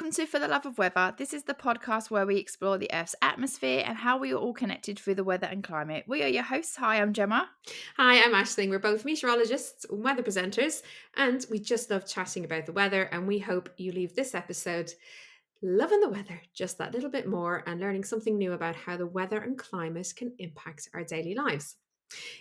welcome to For the Love of Weather. This is the podcast where we explore the Earth's atmosphere and how we are all connected through the weather and climate. We are your hosts. Hi, I'm Gemma. Hi, I'm Aisling. We're both meteorologists, weather presenters, and we just love chatting about the weather. And we hope you leave this episode loving the weather just that little bit more and learning something new about how the weather and climate can impact our daily lives.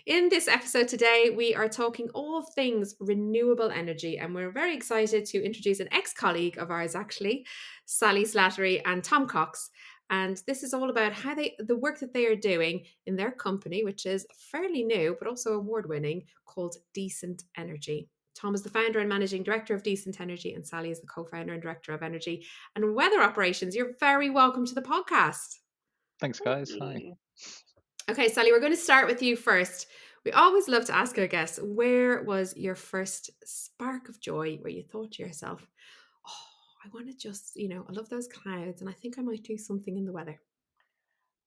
In this episode today, we are talking all things renewable energy, and we're very excited to introduce an ex-colleague of ours, actually, Sally Slattery and Tom Cox. And this is all about how the work that they are doing in their company, which is fairly new but also award-winning, called Decent Energy. Tom is the founder and managing director of Decent Energy, and Sally is the co-founder and director of Energy and Weather Operations. You're very welcome to the podcast. Thanks, guys. Hi. Okay, Sally, we're going to start with you first. We always love to ask our guests, where was your first spark of joy where you thought to yourself, oh, I want to just, I love those clouds and I think I might do something in the weather?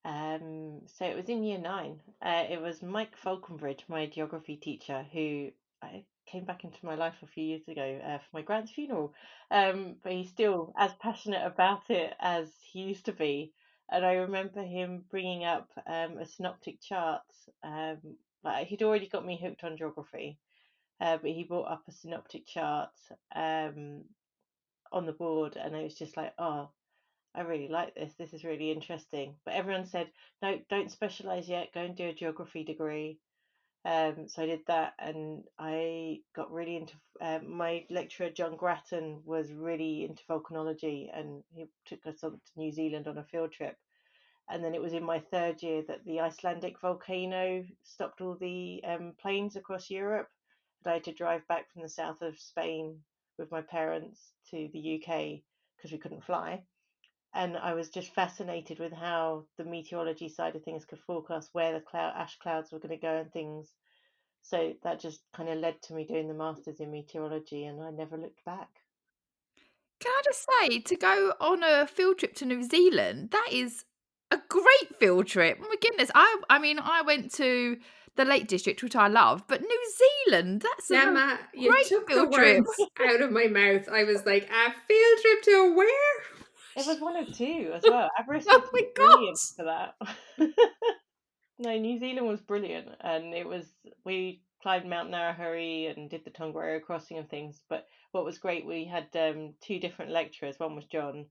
So it was in year 9. It was Mike Falconbridge, my geography teacher, who came back into my life a few years ago for my grand's funeral. But he's still as passionate about it as he used to be. And I remember him bringing up a synoptic chart. He'd already got me hooked on geography, but he brought up a synoptic chart on the board, and I was just like, oh, I really like this. This is really interesting. But everyone said, no, don't specialize yet. Go and do a geography degree. So I did that, and I got really into. My lecturer John Grattan was really into volcanology, and he took us on to New Zealand on a field trip. And then it was in my third year that the Icelandic volcano stopped all the planes across Europe. And I had to drive back from the south of Spain with my parents to the UK because we couldn't fly. And I was just fascinated with how the meteorology side of things could forecast where the ash clouds were going to go and things. So that just kind of led to me doing the masters in meteorology, and I never looked back. Can I just say, to go on a field trip to New Zealand, that is a great field trip. Oh my goodness. I mean, I went to the Lake District, which I love, but New Zealand, that's a Gemma, you great took the field trip. words out of my mouth. I was like, a field trip to where? It was one of two as well. Aberystwyth Oh my was brilliant God. for that. No, New Zealand was brilliant, and we climbed Mount Narahuri and did the Tongariro crossing and things. But what was great, we had two different lecturers. One was John,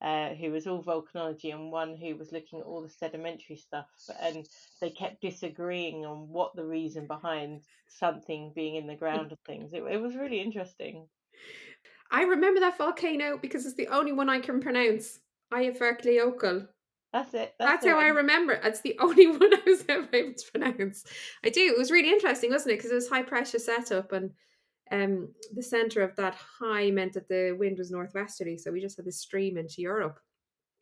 who was all volcanology, and one who was looking at all the sedimentary stuff. And they kept disagreeing on what the reason behind something being in the ground and things. It was really interesting. I remember that volcano because it's the only one I can pronounce. Eyjafjallajökull. That's it. That's the how I one. remember it. That's the only one I was ever able to pronounce. I do. It was really interesting, wasn't it? Because it was high pressure setup, and the center of that high meant that the wind was northwesterly, so we just had this stream into Europe.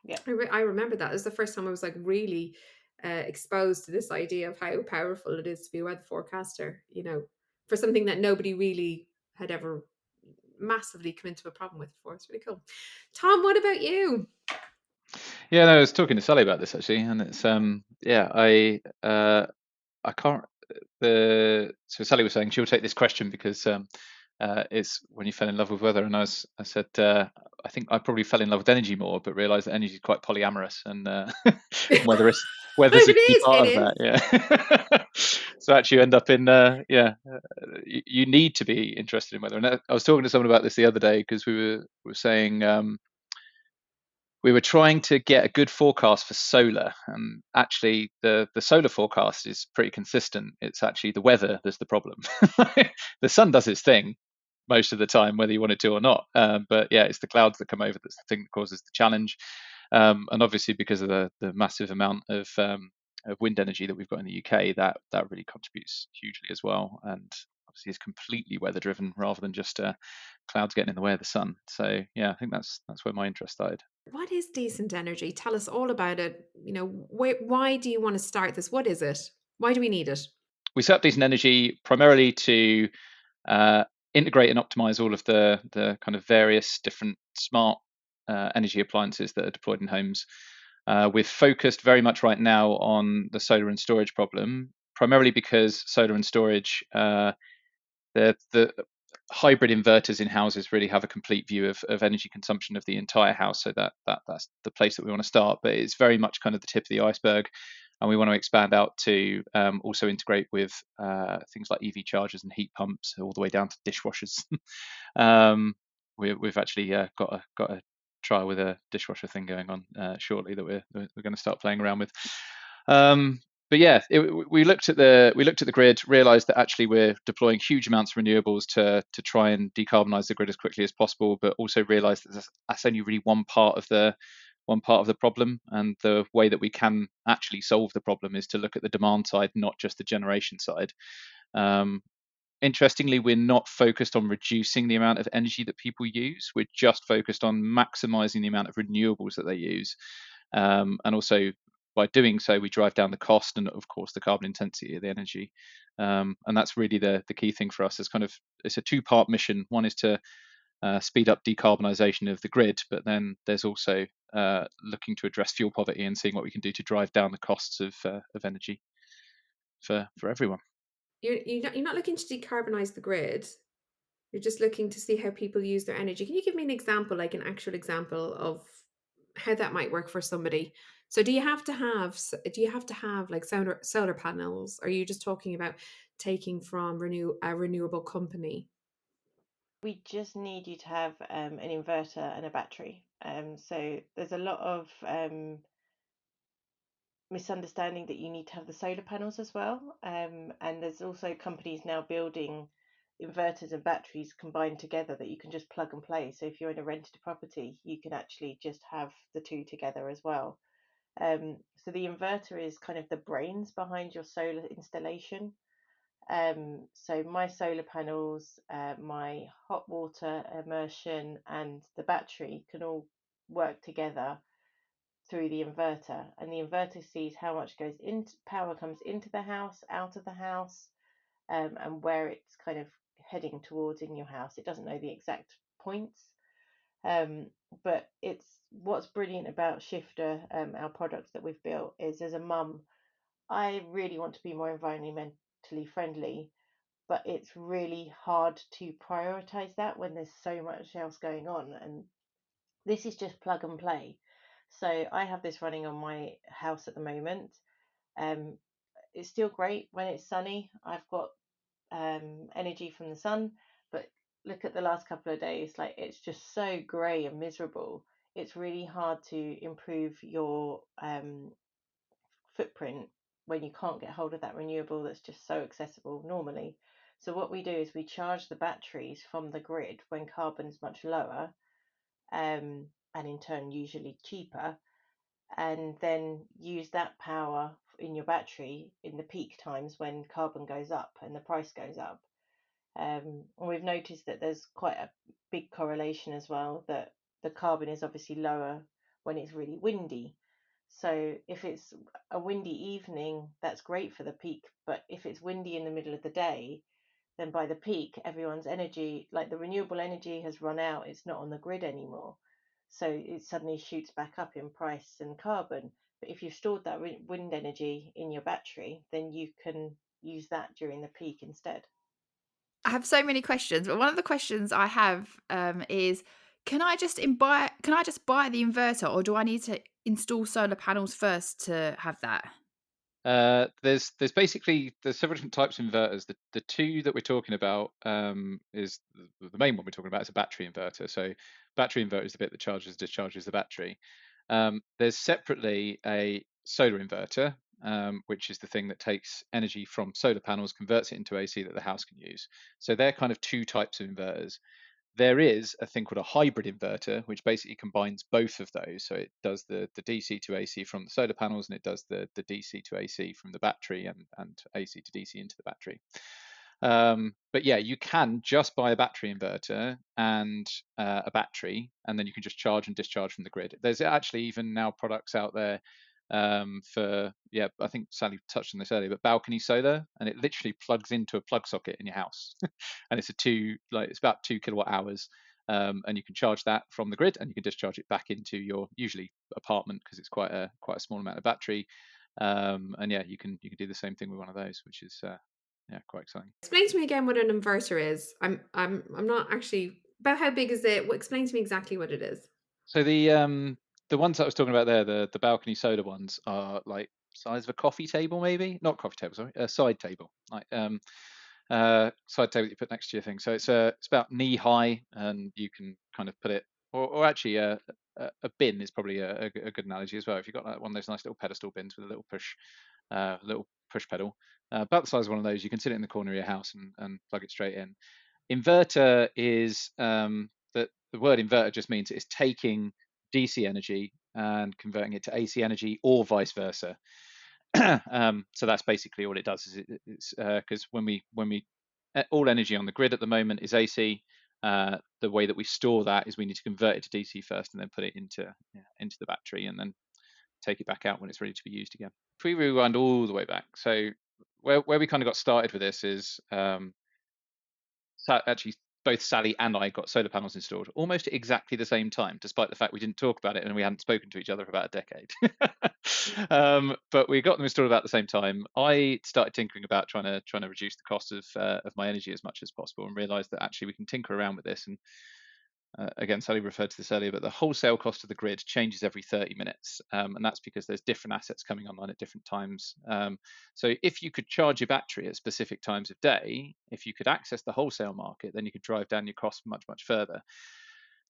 Yeah. I remember that. It was the first time I was like really exposed to this idea of how powerful it is to be a weather forecaster. For something that nobody really had ever massively come into a problem with before. It's really cool. Tom, what about you? Yeah, no, I was talking to Sally about this actually, and it's I can't. So Sally was saying she'll take this question because it's when you fell in love with weather, and I said I think I probably fell in love with energy more, but realised that energy is quite polyamorous, and weather's a key part of that. Yeah. So actually, you end up in you need to be interested in weather. And I was talking to someone about this the other day because we were saying. We were trying to get a good forecast for solar, and actually the solar forecast is pretty consistent. It's actually the weather that's the problem. The sun does its thing most of the time, whether you want it to or not. But yeah, it's the clouds that come over that's the thing that causes the challenge. And obviously, because of the massive amount of wind energy that we've got in the UK, that really contributes hugely as well. And obviously, is completely weather driven rather than just clouds getting in the way of the sun. So yeah, I think that's where my interest started. What is decent energy? Tell us all about it. Why do you want to start this? What is it? Why do we need it? We set up decent energy primarily to integrate and optimize all of the kind of various different smart energy appliances that are deployed in homes. We're focused very much right now on the solar and storage problem, primarily because solar and storage, the hybrid inverters in houses really have a complete view of energy consumption of the entire house. So that's the place that we want to start. But it's very much kind of the tip of the iceberg, and we want to expand out to also integrate with things like EV chargers and heat pumps, all the way down to dishwashers. We've actually got a trial with a dishwasher thing going on shortly that we're going to start playing around with. But yeah, we looked at the grid, realised that actually we're deploying huge amounts of renewables to try and decarbonise the grid as quickly as possible, but also realised that that's only really one part of the problem, and the way that we can actually solve the problem is to look at the demand side, not just the generation side. Interestingly, we're not focused on reducing the amount of energy that people use. We're just focused on maximising the amount of renewables that they use, and also by doing so, we drive down the cost and, of course, the carbon intensity of the energy. And that's really the key thing for us. It's a two-part mission. One is to speed up decarbonisation of the grid, but then there's also looking to address fuel poverty and seeing what we can do to drive down the costs of energy for everyone. You're not looking to decarbonize the grid. You're just looking to see how people use their energy. Can you give me an example, like an actual example of how that might work for somebody? So do you have to have like solar panels? Or are you just talking about taking from a renewable company? We just need you to have an inverter and a battery. So there's a lot of misunderstanding that you need to have the solar panels as well. And there's also companies now building inverters and batteries combined together that you can just plug and play. So if you're in a rented property, you can actually just have the two together as well. So the inverter is kind of the brains behind your solar installation. So my solar panels, my hot water immersion, and the battery can all work together through the inverter, and the inverter sees how much goes into power comes into the house, out of the house, and where it's kind of heading towards in your house. It doesn't know the exact points, um, but it's what's brilliant about Shifter, our products that we've built, is as a mum, I really want to be more environmentally friendly, but it's really hard to prioritize that when there's so much else going on. And this is just plug and play. So I have this running on my house at the moment. Um, it's still great when it's sunny. I've got energy from the sun, but look at the last couple of days, like it's just so grey and miserable. It's really hard to improve your footprint when you can't get hold of that renewable that's just so accessible normally. So what we do is we charge the batteries from the grid when carbon's much lower, and in turn usually cheaper, and then use that power in your battery in the peak times when carbon goes up and the price goes up. And we've noticed that there's quite a big correlation as well, that the carbon is obviously lower when it's really windy. So if it's a windy evening, that's great for the peak. But if it's windy in the middle of the day, then by the peak, everyone's energy, like the renewable energy, has run out. It's not on the grid anymore. So it suddenly shoots back up in price and carbon. But if you've stored that wind energy in your battery, then you can use that during the peak instead. I have so many questions, but one of the questions I have is, can I just buy the inverter, or do I need to install solar panels first to have that? There's basically there's several different types of inverters. The two that we're talking about is the main one we're talking about is a battery inverter. So battery inverter is the bit that charges and discharges the battery. There's separately a solar inverter, which is the thing that takes energy from solar panels, converts it into AC that the house can use. So they're kind of two types of inverters. There is a thing called a hybrid inverter, which basically combines both of those. So it does the DC to AC from the solar panels, and it does the DC to AC from the battery, and AC to DC into the battery. But yeah, you can just buy a battery inverter and a battery, and then you can just charge and discharge from the grid. There's actually even now products out there for, yeah, I think Sally touched on this earlier, but balcony solar, and it literally plugs into a plug socket in your house, and it's about 2 kWh, and you can charge that from the grid, and you can discharge it back into your usually apartment because it's quite a small amount of battery, and yeah, you can do the same thing with one of those, which is yeah, quite exciting. Explain to me again what an inverter is. I'm not actually about how big is it? Explain to me exactly what it is. So the ones that I was talking about there, the balcony solar ones, are like size of a coffee table, maybe not coffee table, sorry, a side table, like side table that you put next to your thing. So it's about knee high, and you can kind of put it, or actually a bin is probably a good analogy as well. If you've got like one of those nice little pedestal bins with a little push pedal, about the size of one of those, you can sit it in the corner of your house and plug it straight in. Inverter is the word inverter just means it's taking DC energy and converting it to AC energy, or vice versa. So that's basically all it does. It's because when we all energy on the grid at the moment is AC. The way that we store that is we need to convert it to DC first, and then put it into the battery, and then take it back out when it's ready to be used again. If we rewind all the way back, so where we kind of got started with this is actually both Sally and I got solar panels installed almost at exactly the same time, despite the fact we didn't talk about it and we hadn't spoken to each other for about a decade. But we got them installed about the same time. I started tinkering about trying to reduce the cost of my energy as much as possible, and realised that actually we can tinker around with this. And again, Sally referred to this earlier, but the wholesale cost of the grid changes every 30 minutes. And that's because there's different assets coming online at different times. So if you could charge your battery at specific times of day, if you could access the wholesale market, then you could drive down your costs much, much further.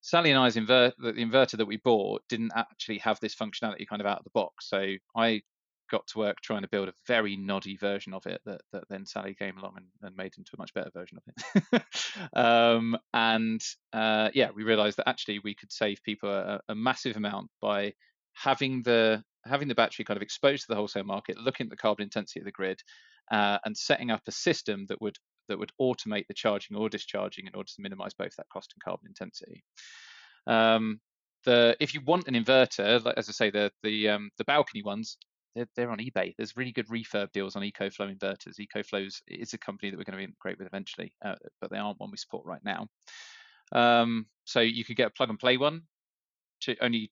Sally and I's the inverter that we bought didn't actually have this functionality kind of out of the box. So I got to work trying to build a very noddy version of it that then Sally came along and made into a much better version of it. Yeah, we realized that actually we could save people a massive amount by having the battery kind of exposed to the wholesale market, looking at the carbon intensity of the grid, and setting up a system that would automate the charging or discharging in order to minimize both that cost and carbon intensity. If you want an inverter, like, as I say, the balcony ones, they're on eBay. There's really good refurb deals on EcoFlow inverters. EcoFlow is a company that we're going to integrate with eventually, but they aren't one we support right now. So you could get a plug and play one, to only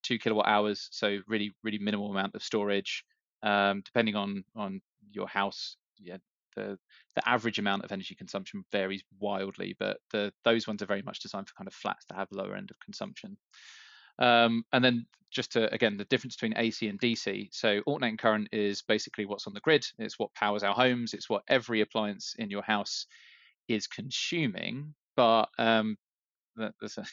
2 kilowatt hours, so really minimal amount of storage. Depending on your house, yeah, the average amount of energy consumption varies wildly, but those ones are very much designed for kind of flats that have lower end of consumption. And then just to, again, the difference between AC and DC. So alternating current is basically what's on the grid. It's what powers our homes. It's what every appliance in your house is consuming. But there's a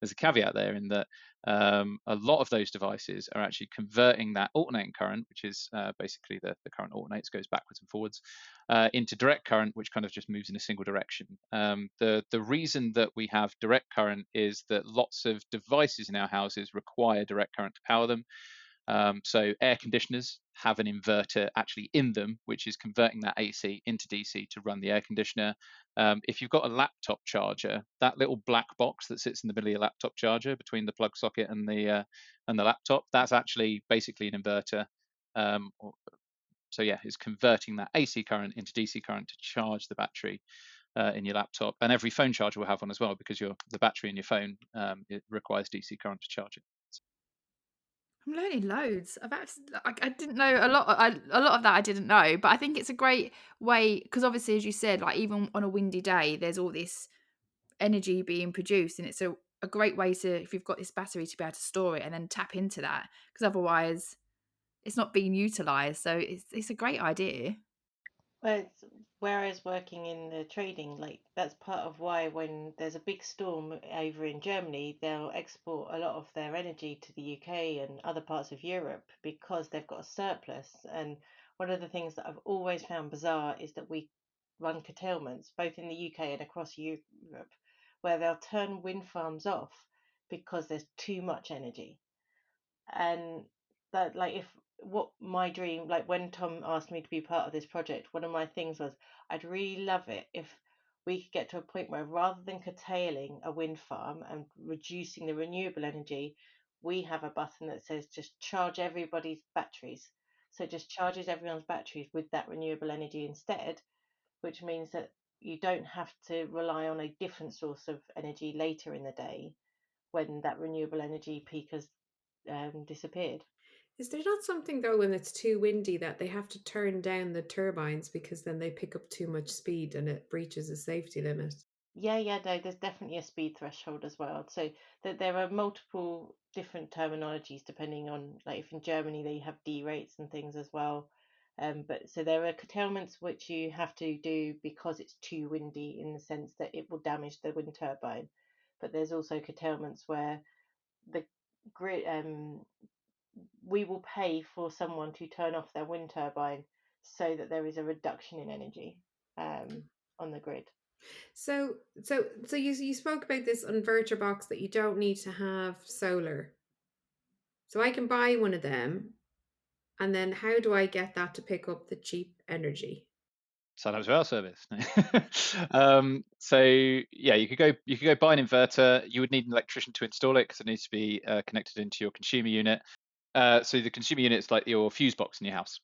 there's a caveat there, in that a lot of those devices are actually converting that alternating current, which is basically the current alternates, goes backwards and forwards, into direct current, which kind of just moves in a single direction. The reason that we have direct current is that lots of devices in our houses require direct current to power them. So air conditioners have an inverter actually in them, which is converting that AC into DC to run the air conditioner. If you've got a laptop charger, that little black box that sits in the middle of your laptop charger between the plug socket and the laptop, that's actually basically an inverter. So yeah, it's converting that AC current into DC current to charge the battery in your laptop. And every phone charger will have one as well, because the battery in your phone, it requires DC current to charge it. I'm learning loads. I didn't know a lot. A lot of that I didn't know, but I think it's a great way, because obviously, as you said, like even on a windy day, there's all this energy being produced, and it's a great way to, if you've got this battery, to be able to store it and then tap into that, because otherwise it's not being utilized. So it's a great idea. Whereas working in the trading, like that's part of why when there's a big storm over in Germany, they'll export a lot of their energy to the UK and other parts of Europe because they've got a surplus. And one of the things that I've always found bizarre is that we run curtailments both in the UK and across Europe, where they'll turn wind farms off because there's too much energy. And that, like, if what my dream, like when Tom asked me to be part of this project, one of my things was I'd really love it if we could get to a point where, rather than curtailing a wind farm and reducing the renewable energy, we have a button that says just charge everybody's batteries. So it just charges everyone's batteries with that renewable energy instead, which means that you don't have to rely on a different source of energy later in the day when that renewable energy peak has disappeared. Is there not something though when it's too windy that they have to turn down the turbines because then they pick up too much speed and it breaches a safety limit? Yeah, yeah, no, there's definitely a speed threshold as well. So there are multiple different terminologies depending on, like, if in Germany they have D rates and things as well. But so there are curtailments which you have to do because it's too windy in the sense that it will damage the wind turbine. But there's also curtailments where the grid, we will pay for someone to turn off their wind turbine so that there is a reduction in energy on the grid. So you spoke about this inverter box that you don't need to have solar. So I can buy one of them, and then how do I get that to pick up the cheap energy? Sign up to our service. So yeah, you could go buy an inverter. You would need an electrician to install it because it needs to be connected into your consumer unit. So the consumer unit is like your fuse box in your house.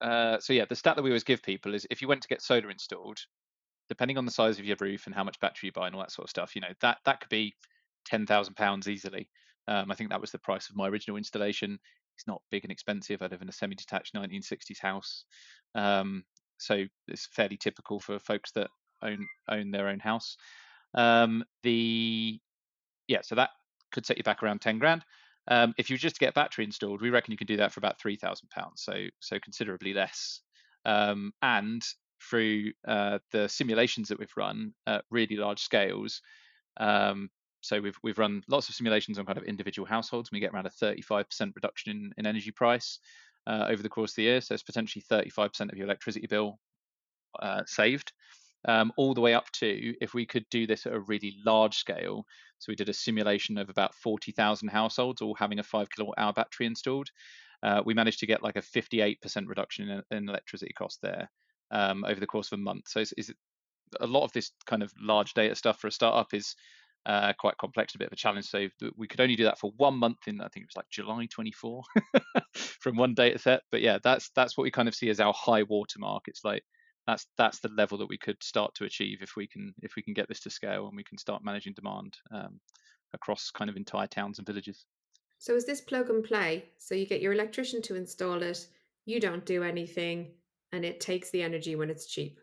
So yeah, the stat that we always give people is if you went to get solar installed, depending on the size of your roof and how much battery you buy and all that sort of stuff, that could be £10,000 easily. I think that was the price of my original installation. It's not big and expensive. I live in a semi-detached 1960s house, so it's fairly typical for folks that own their own house. The Yeah, so that could set you back around 10 grand. If you just get a battery installed, we reckon you can do that for about £3,000, so considerably less. And through the simulations that we've run at really large scales, so we've run lots of simulations on kind of individual households, and we get around a 35% reduction in energy price over the course of the year. So it's potentially 35% of your electricity bill saved, all the way up to if we could do this at a really large scale. So we did a simulation of about 40,000 households all having a 5 kilowatt hour battery installed. We managed to get like a 58% reduction in electricity cost there over the course of a month. So a lot of this kind of large data stuff for a startup is quite complex, a bit of a challenge. So we could only do that for 1 month in, I think it was like July 24 from one data set. But yeah, that's what we kind of see as our high watermark. It's like that's the level that we could start to achieve if we can get this to scale and we can start managing demand across kind of entire towns and villages. So is this plug and play? So you get your electrician to install it, you don't do anything, and it takes the energy when it's cheap.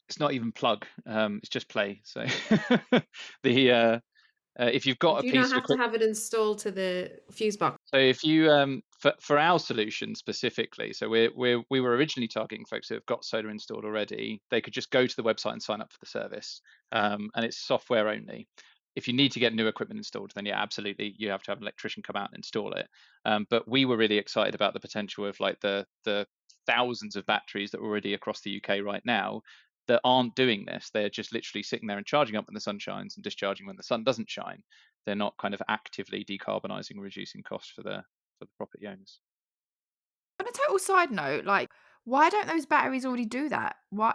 It's not even plug; it's just play. So the if you've got a Do you not piece of have to equipment. have it installed to the fuse box? So if you for our solution specifically, so we were originally targeting folks who have got solar installed already. They could just go to the website and sign up for the service, and it's software only. If you need to get new equipment installed, then yeah, absolutely, you have to have an electrician come out and install it. But we were really excited about the potential of like the thousands of batteries that are already across the UK right now that aren't doing this. They're just literally sitting there and charging up when the sun shines and discharging when the sun doesn't shine. They're not kind of actively decarbonising or reducing costs for the property owners. On a total side note, like, why don't those batteries already do that? Why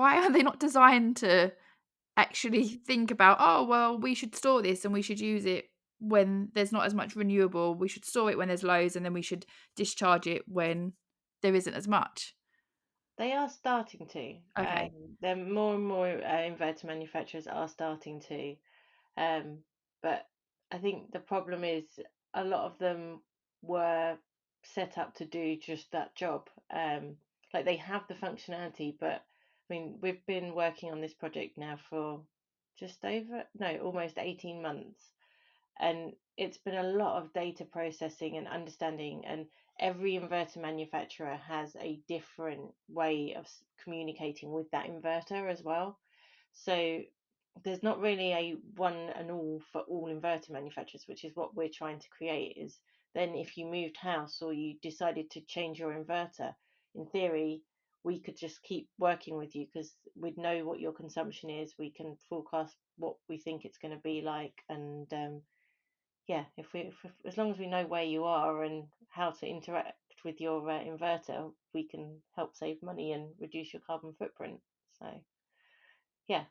are they not designed to actually think about, "Oh, well, we should store this and we should use it when there's not as much renewable. We should store it when there's loads, and then we should discharge it when there isn't as much." They are starting to. Okay. There more and more inverter manufacturers are starting to. Um, but I think the problem is a lot of them were set up to do just that job. Like they have the functionality, but I mean, we've been working on this project now for just over, no, almost 18 months. And it's been a lot of data processing and understanding, and every inverter manufacturer has a different way of communicating with that inverter as well. So there's not really a one and all for all inverter manufacturers, which is what we're trying to create. Is then if you moved house or you decided to change your inverter, in theory we could just keep working with you because we'd know what your consumption is, we can forecast what we think it's going to be like, and yeah, if as long as we know where you are and how to interact with your inverter, we can help save money and reduce your carbon footprint. So yeah,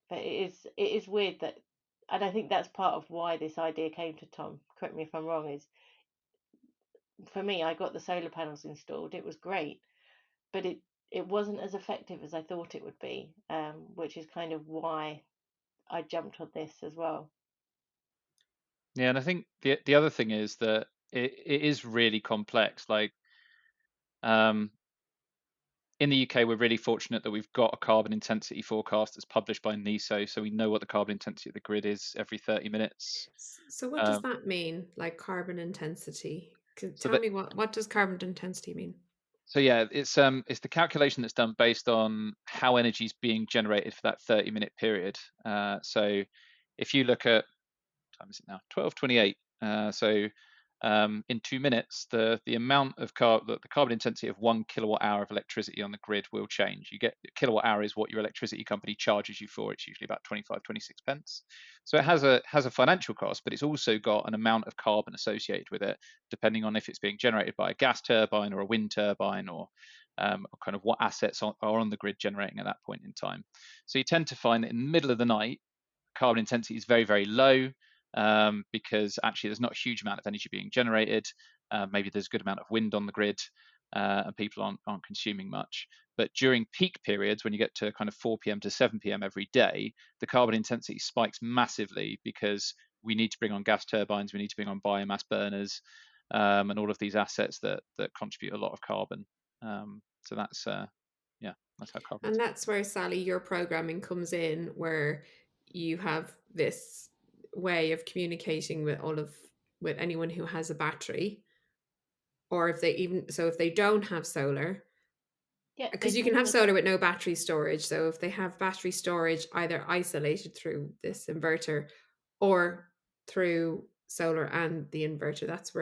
but it is weird that, and I think that's part of why this idea came to Tom. Correct me if I'm wrong. Is for me, I got the solar panels installed. It was great, but it wasn't as effective as I thought it would be, which is kind of why I jumped on this as well. Yeah, and I think the other thing is that it is really complex. Like, um, in the UK, we're really fortunate that we've got a carbon intensity forecast that's published by NESO, so we know what the carbon intensity of the grid is every 30 minutes. So what does Um, that mean, like carbon intensity? so Tell that me what does carbon intensity mean? so yeah, it's the calculation that's done based on how energy is being generated for that 30-minute period. So if you look at, what time is it now? 12:28. In 2 minutes, the amount of the carbon intensity of 1 kilowatt hour of electricity on the grid will change. You get kilowatt hour is what your electricity company charges you for. It's usually about 25, 26 pence. So it has a financial cost, but it's also got an amount of carbon associated with it, depending on if it's being generated by a gas turbine or a wind turbine, or kind of what assets are on the grid generating at that point in time. So you tend to find that in the middle of the night, carbon intensity is very, very low, because actually there's not a huge amount of energy being generated. Maybe there's a good amount of wind on the grid, and people aren't consuming much. But during peak periods, when you get to kind of 4 p.m. to 7 p.m. every day, the carbon intensity spikes massively because we need to bring on gas turbines, we need to bring on biomass burners, and all of these assets that contribute a lot of carbon. So that's yeah, that's how carbon And intensity. that's where, Sally, your programming comes in, where you have this way of communicating with anyone who has a battery, or if they don't have solar, Yeah, they because you can can have still. solar with no battery storage. So if they have battery storage either isolated through this inverter or through solar and the inverter, that's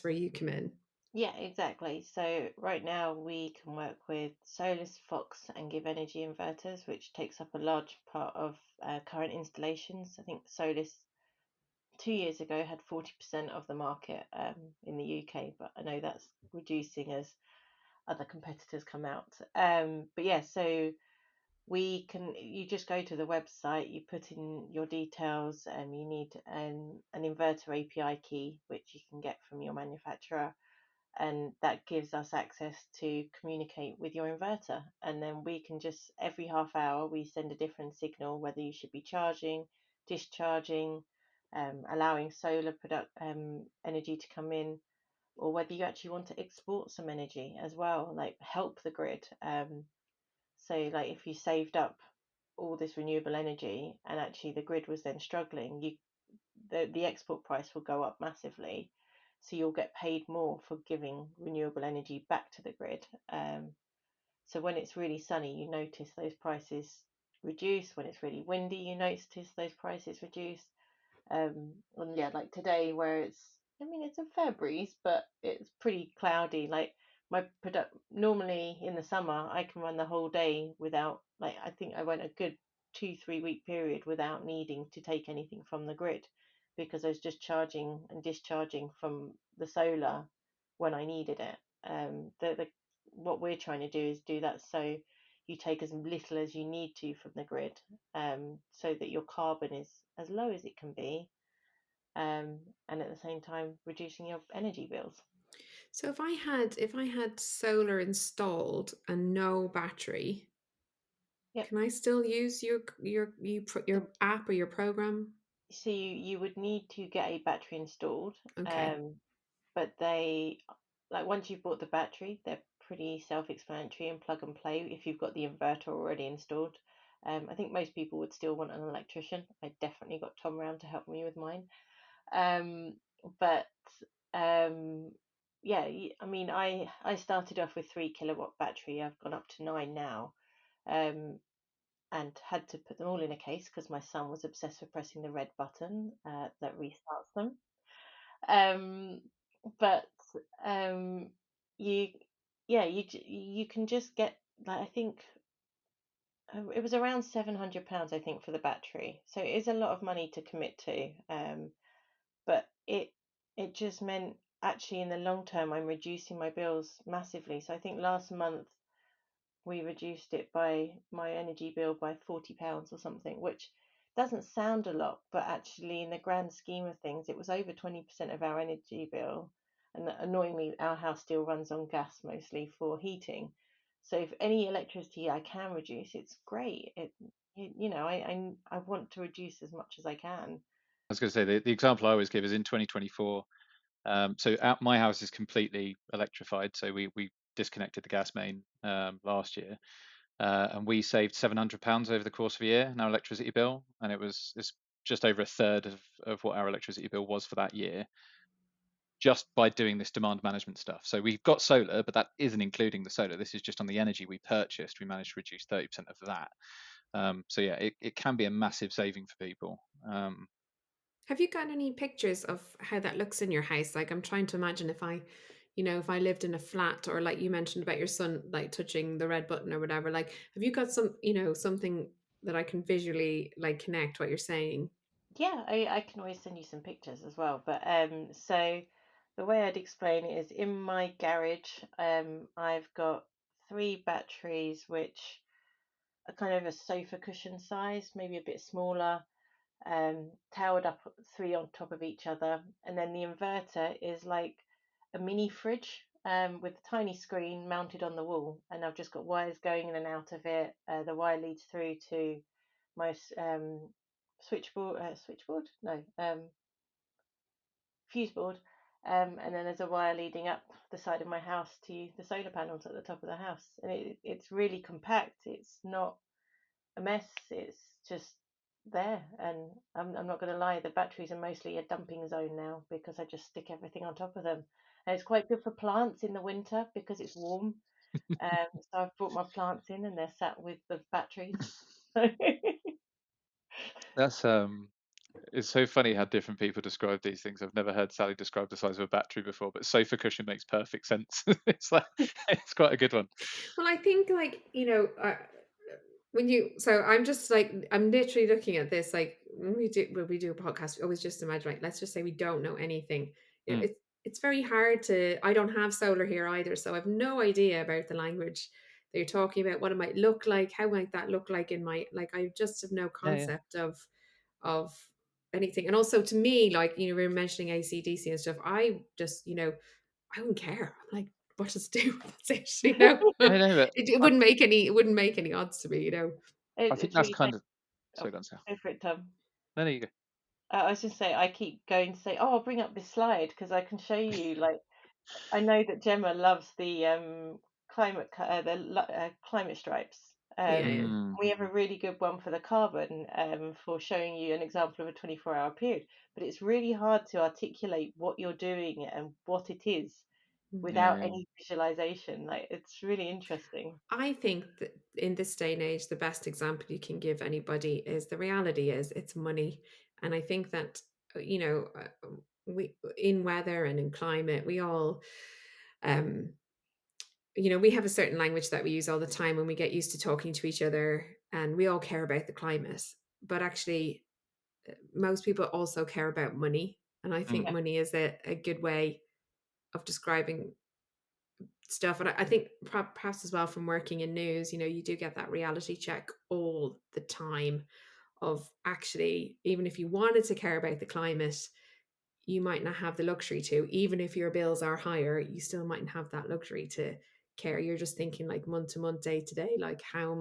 where you come in. Yeah, exactly. So right now we can work with Solus, Fox, and Give Energy inverters, which takes up a large part of current installations. I think Solus 2 years ago had 40% of the market in the UK, but I know that's reducing as other competitors come out. But yeah, so you just go to the website, you put in your details, and you need an inverter API key, which you can get from your manufacturer, and that gives us access to communicate with your inverter. And then we can just every half hour we send a different signal, whether you should be charging, discharging, allowing solar product energy to come in, or whether you actually want to export some energy as well, like help the grid. So like if you saved up all this renewable energy and actually the grid was then struggling, the export price will go up massively. So you'll get paid more for giving renewable energy back to the grid. So when it's really sunny, you notice those prices reduce. When it's really windy, you notice those prices reduce. And yeah, like today, where I mean, it's a fair breeze, but it's pretty cloudy. Like my product, normally in the summer, I can run the whole day without, like, I think I went a good 2, 3 week period without needing to take anything from the grid because I was just charging and discharging from the solar when I needed it. What we're trying to do is do that so you take as little as you need to from the grid, so that your carbon is as low as it can be, and at the same time reducing your energy bills. So if I had solar installed and no battery, Yep. can I still use your app or your program? So you would need to get a battery installed, Okay. um, but like once you've bought the battery, they're pretty self-explanatory and plug and play if you've got the inverter already installed. I think most people would still want an electrician. I definitely got Tom round to help me with mine. Um, but um, yeah, I mean, I started off with 3 kilowatt battery. I've gone up to 9 now, um, and had to put them all in a case because my son was obsessed with pressing the red button that restarts them. Um, but um, you, yeah, you can just get, like, I think it was around £700, I think, for the battery. So it is a lot of money to commit to. But it just meant actually in the long term I'm reducing my bills massively. So I think last month we reduced it by my energy bill by £40 or something, which doesn't sound a lot, but actually in the grand scheme of things, it was over 20% of our energy bill. And annoyingly, our house still runs on gas mostly for heating. So if any electricity I can reduce, it's great. I want to reduce as much as I can. I was going to say the example I always give is in 2024. So my house is completely electrified. So we disconnected the gas main last year, and we saved £700 over the course of a year in our electricity bill, and it's just over a third of what our electricity bill was for that year, just by doing this demand management stuff. So we've got solar, but that isn't including the solar. This is just on the energy we purchased. We managed to reduce 30% of that. So yeah, it can be a massive saving for people. Have you got any pictures of how that looks in your house? Like, I'm trying to imagine if I, if I lived in a flat, or like you mentioned about your son, like touching the red button or whatever. Like, have you got something that I can visually like connect what you're saying? Yeah, I can always send you some pictures as well. But so the way I'd explain it is in my garage, I've got three batteries which are kind of a sofa cushion size, maybe a bit smaller, towered up three on top of each other, and then the inverter is like a mini fridge with a tiny screen mounted on the wall, and I've just got wires going in and out of it. The wire leads through to my switchboard, no, fuse board, and then there's a wire leading up the side of my house to the solar panels at the top of the house, and it's really compact. It's not a mess. It's just there. And I'm not going to lie, the batteries are mostly a dumping zone now because I just stick everything on top of them. And it's quite good for plants in the winter because it's warm. So I've brought my plants in and they're sat with the batteries. That's It's so funny how different people describe these things. I've never heard Sally describe the size of a battery before, but sofa cushion makes perfect sense. It's like it's quite a good one. Well, I think like, when you so I'm just like I'm literally looking at this like when we do a podcast, we always just imagine like let's just say we don't know anything. Mm. It's very hard to I don't have solar here either, so I've no idea about the language that you're talking about, what it might look like, how might that look like in my like I just have no Yeah, yeah. concept of anything. And also to me, like, we were mentioning ACDC and stuff, I just, I wouldn't care. I'm like, what does it do? That's it, I know, but it wouldn't make any odds to me. I think It's that's really kind funny. of so Oh, done, Sal. go for it, Tom. No, there you go. I was just say I keep going to say, oh, I'll bring up this slide because I can show you. Like, I know that Gemma loves the climate stripes. Yeah, yeah. Mm. We have a really good one for the carbon for showing you an example of a 24-hour period. But it's really hard to articulate what you're doing and what it is Mhm. Yeah, without yeah. any visualization. Like, it's really interesting. I think that in this day and age, the best example you can give anybody is the reality is it's money. And I think that, we in weather and in climate, we all, um, we have a certain language that we use all the time when we get used to talking to each other, and we all care about the climate. But actually, most people also care about money. And I think Mm. Yeah. money is a good way of describing stuff. And I think perhaps as well from working in news, you do get that reality check all the time of actually, even if you wanted to care about the climate, you might not have the luxury to. Even if your bills are higher, you still mightn't have that luxury to care. You're just thinking like month to month, day to day, like how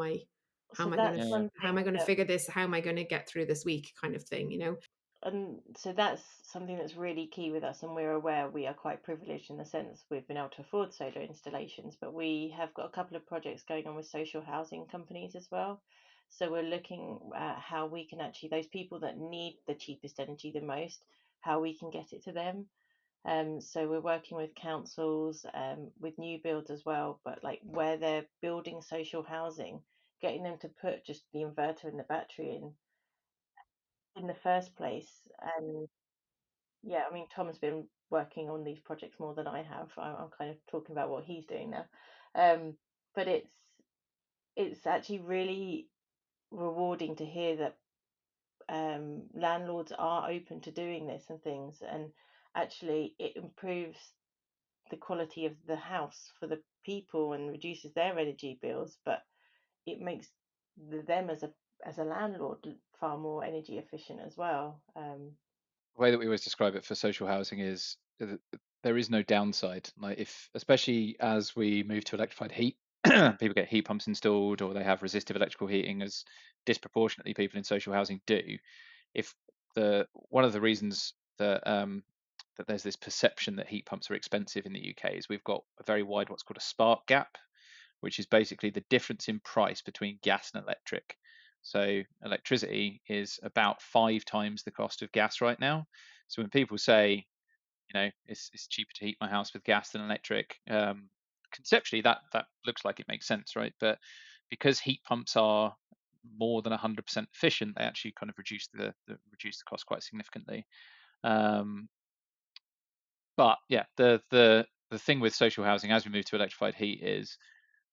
So am I going to Yeah, that's yeah. one how am I thing going to that figure this? How am I going to get through this week kind of thing? and so that's something that's really key with us, and we're aware we are quite privileged in the sense we've been able to afford solar installations, but we have got a couple of projects going on with social housing companies as well. So we're looking at how we can actually, those people that need the cheapest energy the most, how we can get it to them. So we're working with councils, with new builds as well, but like where they're building social housing, getting them to put just the inverter and the battery in the first place. And yeah, I mean, Tom's been working on these projects more than I have. I'm kind of talking about what he's doing now. But it's actually really rewarding to hear that landlords are open to doing this and things, and actually it improves the quality of the house for the people and reduces their energy bills, but it makes them as a landlord far more energy efficient as well. The way that we always describe it for social housing is that there is no downside. Like if, especially as we move to electrified heat, people get heat pumps installed or they have resistive electrical heating, as disproportionately people in social housing do. If the one of the reasons that that there's this perception that heat pumps are expensive in the UK is we've got a very wide what's called a spark gap, which is basically the difference in price between gas and electric. So electricity is about 5 times the cost of gas right now. So when people say, it's cheaper to heat my house with gas than electric, conceptually that looks like it makes sense, right? But because heat pumps are more than 100% efficient, they actually kind of reduce the cost quite significantly. But yeah, the thing with social housing as we move to electrified heat is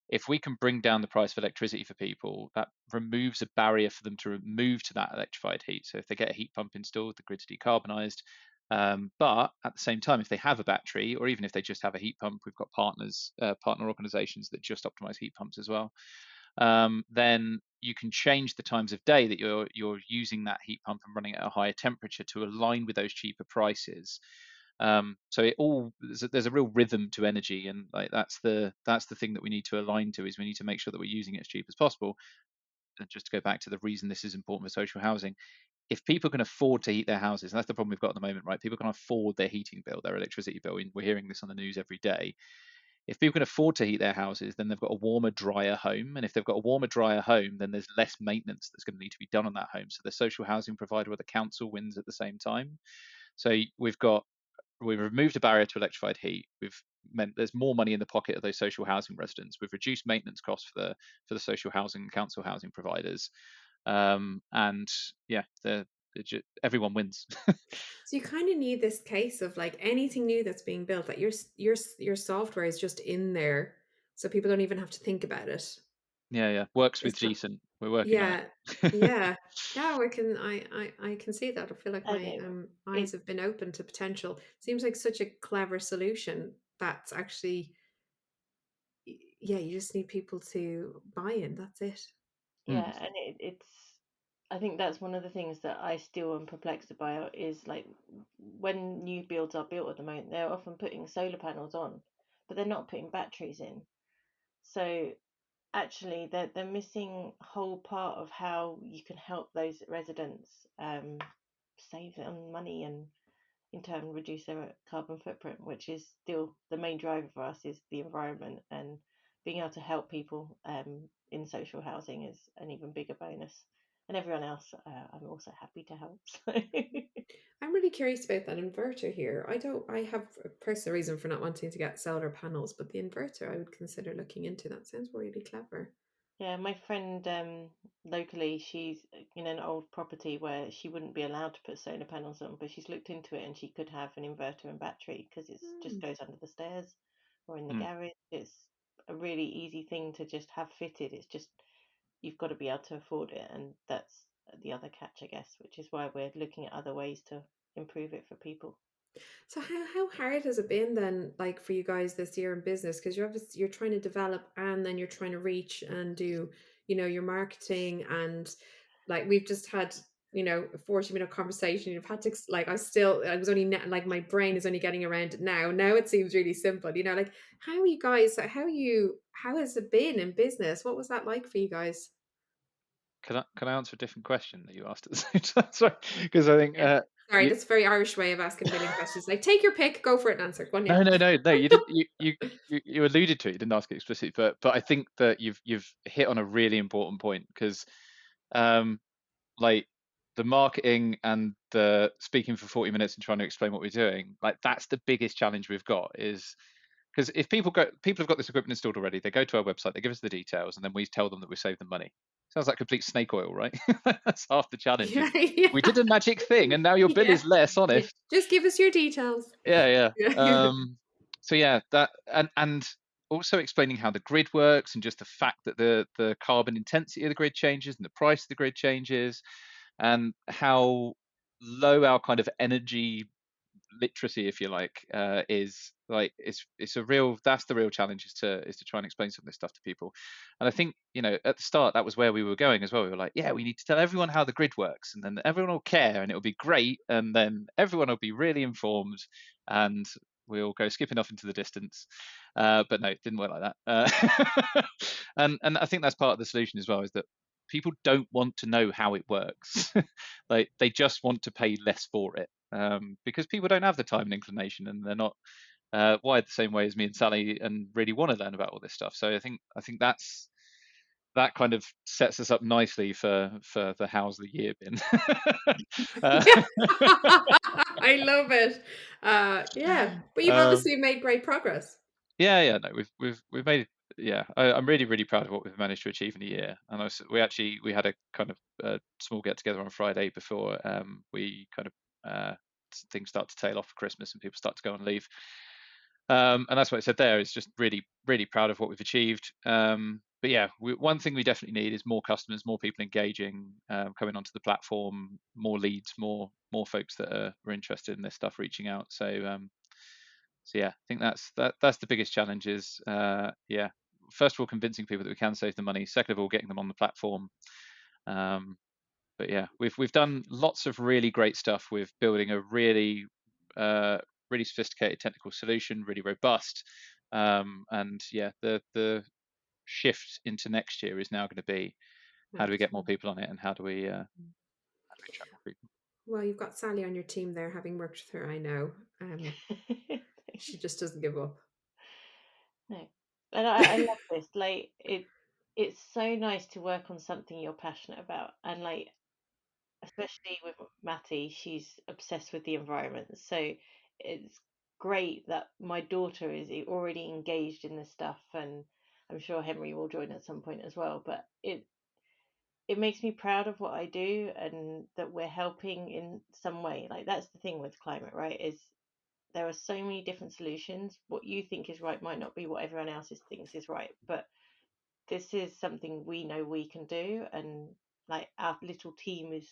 if we can bring down the price of electricity for people, that removes a barrier for them to move to that electrified heat. So if they get a heat pump installed, the grid's decarbonised. But at the same time, if they have a battery, or even if they just have a heat pump, we've got partner organisations that just optimise heat pumps as well. Then you can change the times of day that you're using that heat pump and running at a higher temperature to align with those cheaper prices. So there's a real rhythm to energy, and like that's the thing that we need to align to, is we need to make sure that we're using it as cheap as possible. And just to go back to the reason this is important for social housing, if people can afford to heat their houses, and that's the problem we've got at the moment, right? People can afford their heating bill, their electricity bill. We're hearing this on the news every day. If people can afford to heat their houses, then they've got a warmer, drier home. And if they've got a warmer, drier home, then there's less maintenance that's going to need to be done on that home. So the social housing provider or the council wins at the same time. So we've removed a barrier to electrified heat. We've meant there's more money in the pocket of those social housing residents. We've reduced maintenance costs for the social housing and council housing providers. And yeah, everyone wins. So you kind of need this case of like anything new that's being built, that your software is just in there, so people don't even have to think about it. Yeah. Works with It's not. decent. We're working on Yeah, it. yeah, yeah. I can see that. I feel like my Okay, eyes it have been open to potential. Seems like such a clever solution. That's actually, yeah. You just need people to buy in. That's it. Hmm. yeah, and it's I think that's one of the things that I still am perplexed about is like when new builds are built at the moment, they're often putting solar panels on, but they're not putting batteries in. So actually, they're missing a whole part of how you can help those residents save on money and in turn reduce their carbon footprint, which is still the main driver for us is the environment, and being able to help people in social housing is an even bigger bonus. And everyone else, I'm also happy to help. So. I'm really curious about that inverter here. I have a personal reason for not wanting to get solar panels, but the inverter I would consider looking into. That sounds really clever. Yeah, my friend locally, she's in an old property where she wouldn't be allowed to put solar panels on, but she's looked into it and she could have an inverter and battery because it just Hmm. goes under the stairs or in the Hmm. garage. It's a really easy thing to just have fitted. It's just you've got to be able to afford it, and that's the other catch, I guess, which is why we're looking at other ways to improve it for people. So how hard has it been then, like for you guys this year in business? Because you're trying to develop and then you're trying to reach and do, your marketing, and like we've just had, a 40-minute conversation. You've had to like I was only like my brain is only getting around it now. Now it seems really simple. Like how are you guys? How has it been in business? What was that like for you guys? Can I answer a different question that you asked at the same time? Sorry, because I think Yeah. Sorry, you. that's a very Irish way of asking a million questions. Like take your pick, go for it, and answer. Go on, yeah. No. You didn't. You alluded to it. You didn't ask it explicitly, but I think that you've hit on a really important point because, like the marketing and the speaking for 40 minutes and trying to explain what we're doing, like that's the biggest challenge we've got is because if people have got this equipment installed already, they go to our website, they give us the details, and then we tell them that we've saved them money. Sounds like complete snake oil, right? That's half the challenge. Yeah, Is we yeah, did a magic thing, and now your bill yeah. is less. Honest. Just give us your details. Yeah. Yeah. So yeah, that and also explaining how the grid works and just the fact that the carbon intensity of the grid changes and the price of the grid changes and how low our kind of energy literacy, if you like, is like it's a real that's the real challenge is to try and explain some of this stuff to people. And I think at the start that was where we were going as well. We were like, yeah, we need to tell everyone how the grid works, and then everyone will care, and it'll be great, and then everyone will be really informed, and we'll go skipping off into the distance. But no, it didn't work like that. And I think that's part of the solution as well, is that people don't want to know how it works. Like they just want to pay less for it. because people don't have the time and inclination, and they're not wired the same way as me and Sally, and really want to learn about all this stuff. So I think that kind of sets us up nicely for the how's the year been. uh, I love it. Yeah, but you've um, obviously made great progress. yeah, no, we've made. Yeah, I'm really really proud of what we've managed to achieve in a year. And we had a kind of small get together on Friday before we kind of things start to tail off for Christmas and people start to go on leave. And that's what I said there. Is just really, really proud of what we've achieved. But yeah, one thing we definitely need is more customers, more people engaging, coming onto the platform, more leads, more folks that are interested in this stuff reaching out. So yeah, I think that's the biggest challenge is yeah. First of all, convincing people that we can save the money. Second of all, getting them on the platform. But yeah, we've done lots of really great stuff with building a really really sophisticated technical solution, really robust. And yeah, the shift into next year is now going to be how do we get more Excellent. people on it, and how do we attract more people? Well, you've got Sally on your team there, having worked with her, I know. She just doesn't give up. No. And I love this. Like it's so nice to work on something you're passionate about. And like especially with Matty, she's obsessed with the environment. So it's great that my daughter is already engaged in this stuff, and I'm sure Henry will join at some point as well. But it makes me proud of what I do and that we're helping in some way. Like that's the thing with climate, right? Is there are so many different solutions. What you think is right might not be what everyone else thinks is right, but this is something we know we can do, and like our little team is,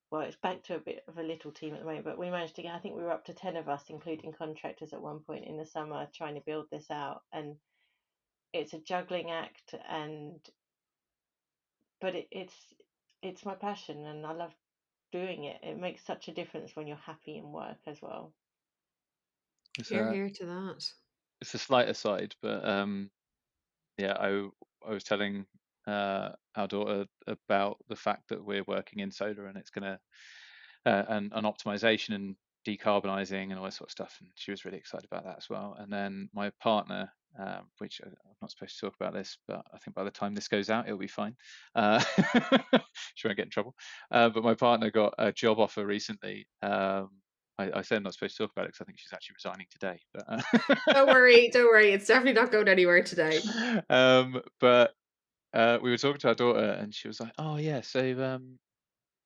well, it's back to a bit of a little team at the moment, but we managed to get, I think we were up to 10 of us, including contractors at one point in the summer, trying to build this out. And it's a juggling act, and but it's my passion and I love doing it. It makes such a difference when you're happy in work as well. It's Hear, a hear to that. slight aside, but yeah, I was telling our daughter about the fact that we're working in solar, and it's gonna and optimization and decarbonizing and all that sort of stuff. And she was really excited about that as well. And then my partner, which I'm not supposed to talk about this, but I think by the time this goes out, it'll be fine. She won't get in trouble. But my partner got a job offer recently. I said I'm not supposed to talk about it because I think she's actually resigning today. Don't worry, don't worry. It's definitely not going anywhere today. But we were talking to our daughter, and she was like, "Oh yeah, so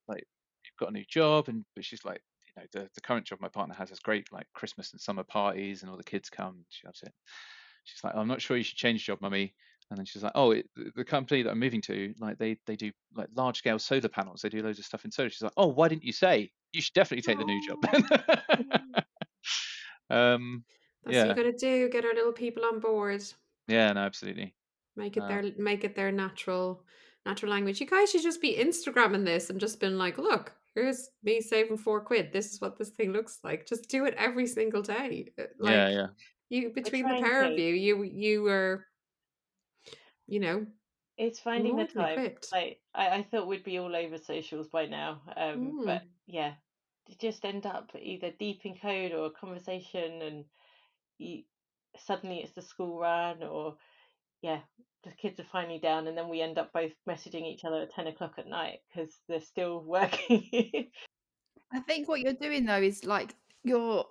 like you've got a new job," and but she's like, you know, the current job my partner has is great, like Christmas and summer parties, and all the kids come. She loves it. She's like, I'm not sure you should change job, mummy. And then she's like, oh, the company that I'm moving to, like they do like large scale solar panels. They do loads of stuff in solar. She's like, oh, why didn't you say? You should definitely take the new job. Oh, um, that's what you yeah, got to do. Get our little people on board. yeah, no, absolutely. Make it their natural language. You guys should just be Instagramming this and just been like, look, here's me saving £4. This is what this thing looks like. Just do it every single day. Yeah, Like yeah, you We're between the trying pair of to. you were, you know, It's finding the more than time. equipped. Like I thought we'd be all over socials by now. But Mm, yeah, you just end up either deep in code or a conversation, and you suddenly it's the school run, or yeah, the kids are finally down, and then we end up both messaging each other at 10 o'clock at night because they're still working. I think what you're doing though is like you're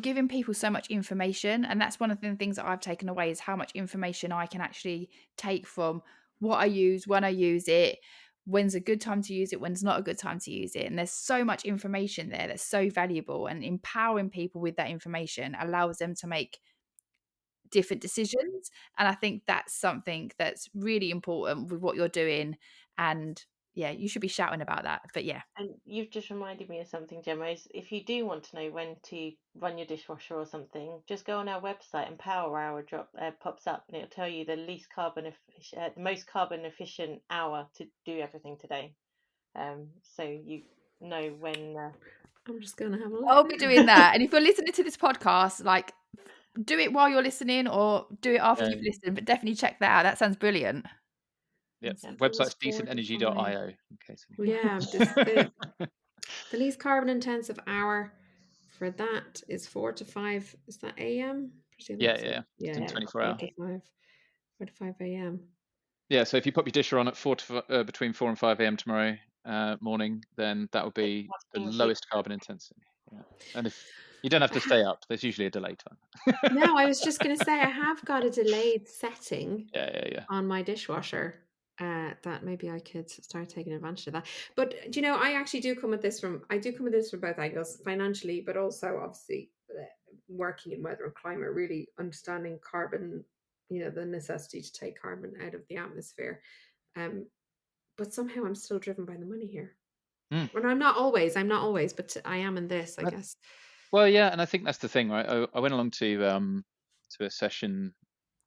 giving people so much information, and that's one of the things that I've taken away is how much information I can actually take from what I use, when I use it, when's a good time to use it, when's not a good time to use it. And there's so much information there that's so valuable, and empowering people with that information allows them to make different decisions. And I think that's something that's really important with what you're doing. And yeah, you should be shouting about that. But yeah. And you've just reminded me of something, Gemma. If you do want to know when to run your dishwasher or something, just go on our website and Power Hour pops up, and it'll tell you the the most carbon efficient hour to do everything today. So you know when. I'm just gonna have a look I'll be now. doing that. And if you're listening to this podcast, like do it while you're listening or do it after yeah, you've listened, but definitely check that out. That sounds brilliant. yeah. Let's Yeah. get those Website's forwarded from decentenergy.io in case yeah, anybody. The least carbon intensive hour for that is 4 to 5. Is that AM? Presume Yeah, that's yeah, yeah. yeah, In yeah. 24 4 hour. to 5. 4 to 5 AM. Yeah, so if you pop your disher on at between 4 and 5 a.m. tomorrow morning, then that will be the Washing machine. lowest carbon intensity. Yeah, and if you don't have to stay up, there's usually a delay time. No, I was just going to say I have got a delayed setting Yeah, yeah, yeah. on my dishwasher. That maybe I could start taking advantage of that. But do you know, I actually do come at this from both angles, financially, but also obviously working in weather and climate, really understanding carbon, the necessity to take carbon out of the atmosphere. Um, but somehow I'm still driven by the money here. Mm. And I'm not always, but I am in this, I guess. Well, yeah, and I think that's the thing, right? I went along to a session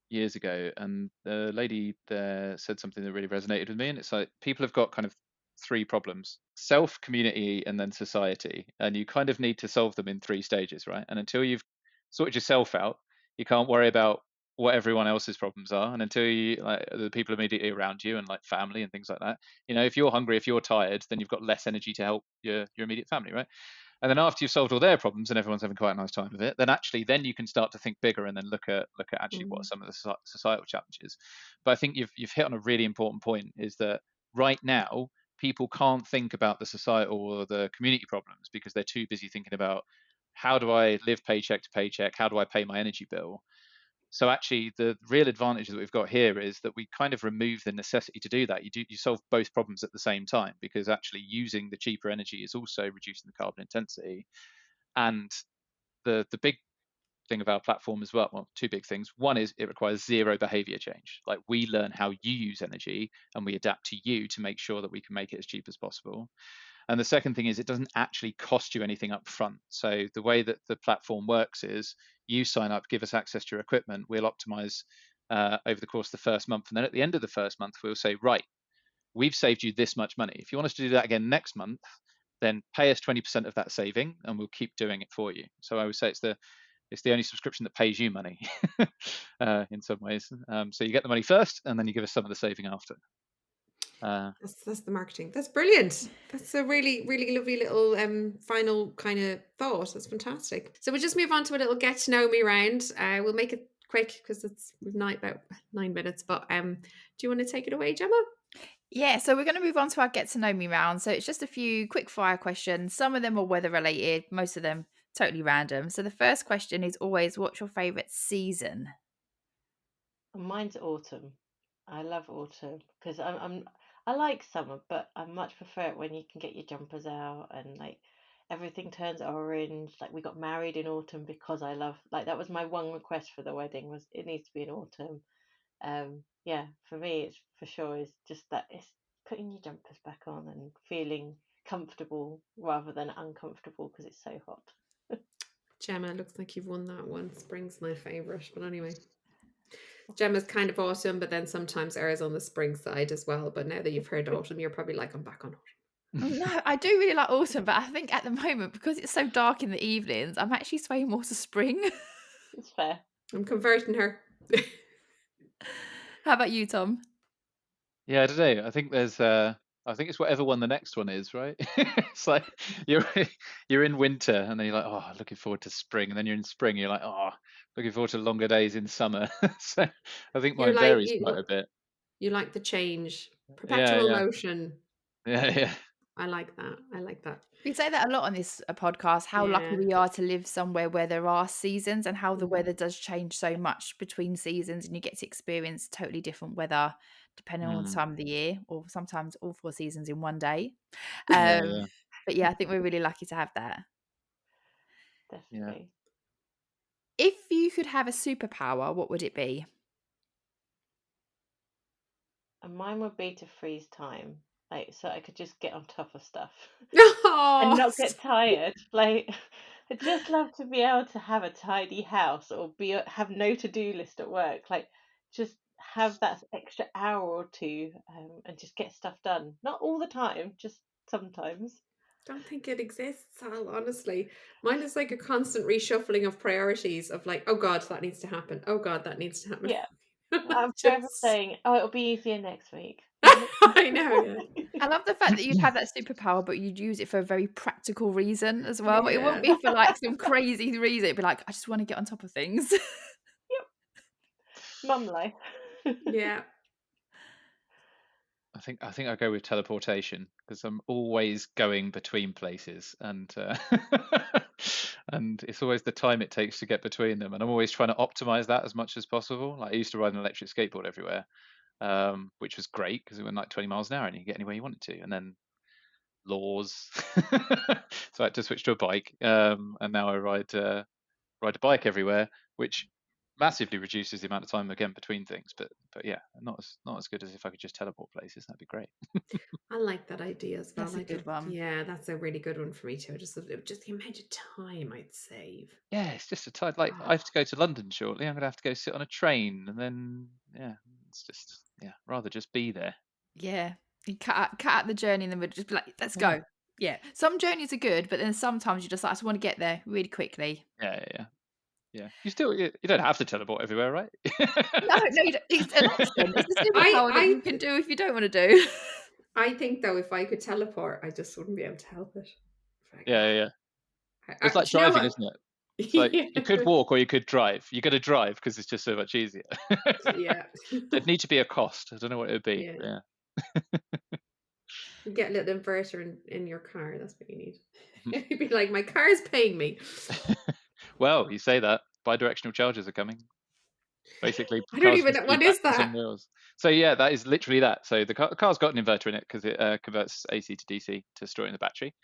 years ago, and the lady there said something that really resonated with me. And it's like people have got kind of three problems: self, community, and then society. And you kind of need to solve them in three stages, right? And until you've sorted yourself out, you can't worry about what everyone else's problems are. And until you like the people immediately around you and like family and things like that, if you're hungry, if you're tired, then you've got less energy to help your immediate family, right? And then after you've solved all their problems and everyone's having quite a nice time with it, then you can start to think bigger and then look at actually what are Mm. some of the societal challenges. But I think you've hit on a really important point, is that right now people can't think about the societal or the community problems because they're too busy thinking about how do I live paycheck to paycheck, how do I pay my energy bill. So actually, the real advantage that we've got here is that we kind of remove the necessity to do that. You solve both problems at the same time, because actually using the cheaper energy is also reducing the carbon intensity. And the big thing of our platform as well, two big things. One is it requires zero behavior change. Like, we learn how you use energy and we adapt to you to make sure that we can make it as cheap as possible. And the second thing is it doesn't actually cost you anything up front. So the way that the platform works is you sign up, give us access to your equipment, we'll optimize over the course of the first month. And then at the end of the first month, we'll say, right, we've saved you this much money. If you want us to do that again next month, then pay us 20% of that saving and we'll keep doing it for you. So I would say it's the only subscription that pays you money in some ways. So you get the money first and then you give us some of the saving after. That's the marketing. That's brilliant. That's a really, really lovely little final kind of thought. That's fantastic. So we'll just move on to a little get to know me round. We'll make it quick because we've about 9 minutes. But do you want to take it away, Gemma? Yeah, so we're going to move on to our get to know me round. So it's just a few quick fire questions. Some of them are weather related, most of them totally random. So the first question is always, what's your favorite season? Mine's autumn. I love autumn because I like summer, but I much prefer it when you can get your jumpers out and like everything turns orange. Like we got married in autumn because I love like that was my one request for the wedding was it needs to be in autumn. Yeah, for me it's for sure is just that it's putting your jumpers back on and feeling comfortable rather than uncomfortable because it's so hot. Gemma, looks like you've won that one. Spring's my favorite. But anyway, Gemma's kind of autumn, but then sometimes errs on the spring side as well. But now that you've heard autumn, you're probably like, I'm back on autumn. No, I do really like autumn, but I think at the moment, because it's so dark in the evenings, I'm actually swaying more to spring. It's fair. I'm converting her. How about you, Tom? Yeah, I don't know. I think it's whatever one the next one is, right? It's like you're you're in winter and then you're like, oh, looking forward to spring, and then you're in spring, you're like, oh, looking forward to longer days in summer. So I think You're mine like varies quite a bit. you like the change, Yeah, perpetual yeah, motion. yeah, yeah. I like that. I like that. We say that a lot on this podcast, how lucky Yeah. we are to live somewhere where there are seasons and how the Mhm. weather does change so much between seasons and you get to experience totally different weather depending on the Mm, time of the year, or sometimes all four seasons in one day. yeah, Um, yeah, but yeah, I think we're really lucky to have that. yeah. Definitely. If you could have a superpower, what would it be? And mine would be to freeze time, like so I could just get on top of stuff and Oh, not get tired. Like I'd just love to be able to have a tidy house or have no to-do list at work. Like just have that extra hour or two and just get stuff done. Not all the time, just sometimes. don't think it exists, Sal, honestly. Mine is like a constant reshuffling of priorities of like, oh God, that needs to happen. Oh God, that needs to happen. Yeah, I'm forever Just saying, "Oh, it'll be easier next week." I know, yeah. I love the fact that you'd have that superpower, but you'd use it for a very practical reason as well. It Yeah. wouldn't be for, like, some crazy reason. It'd be like, "I just wanna get on top of things." Yep, mum life. Yeah. I think I'll go with teleportation because I'm always going between places, and and it's always the time it takes to get between them, and I'm always trying to optimize that as much as possible. Like I used to ride an electric skateboard everywhere, which was great because it went like 20 miles an hour and you could get anywhere you wanted to. And then laws, so I had to switch to a bike, and now I ride a bike everywhere, which massively reduces the amount of time again between things. But yeah, not as good as if I could just teleport places. That'd be great. I like that idea as well. That's a Like, good one. yeah, that's a really good one for me too. Just the amount of time I'd save. Yeah, it's just a tight. Like I Oh, have to go to London shortly. I'm gonna have to go sit on a train, and then yeah, it's just yeah, rather just be there. Yeah. You cut out the journey and then we'd just be like, "Let's Yeah, go." Yeah. Some journeys are good, but then sometimes you just like, "I just wanna get there really quickly." yeah, yeah, yeah. Yeah. You don't have to teleport everywhere, right? No, no, you don't. It's an option. It's a I superpower that I you can do if you don't wanna do. I think though, if I could teleport, I just wouldn't be able to help it. Like, Yeah, yeah, yeah. It's do like you know driving, what? isn't it? It's like you could Yeah. walk or you could drive. You got to drive because it's just so much easier. Yeah. There'd need to be a cost. I don't know what it would be. Yeah. But yeah. You get a little inverter in your car. That's what you need. Mhm. You'd be like, my car's paying me. Well, you say that. Bidirectional chargers are coming. Basically, I don't cars even used know to be what is batteries on that. wheels. So yeah, that is literally that. So the car's got an inverter in it because it converts AC to DC to store it in the battery.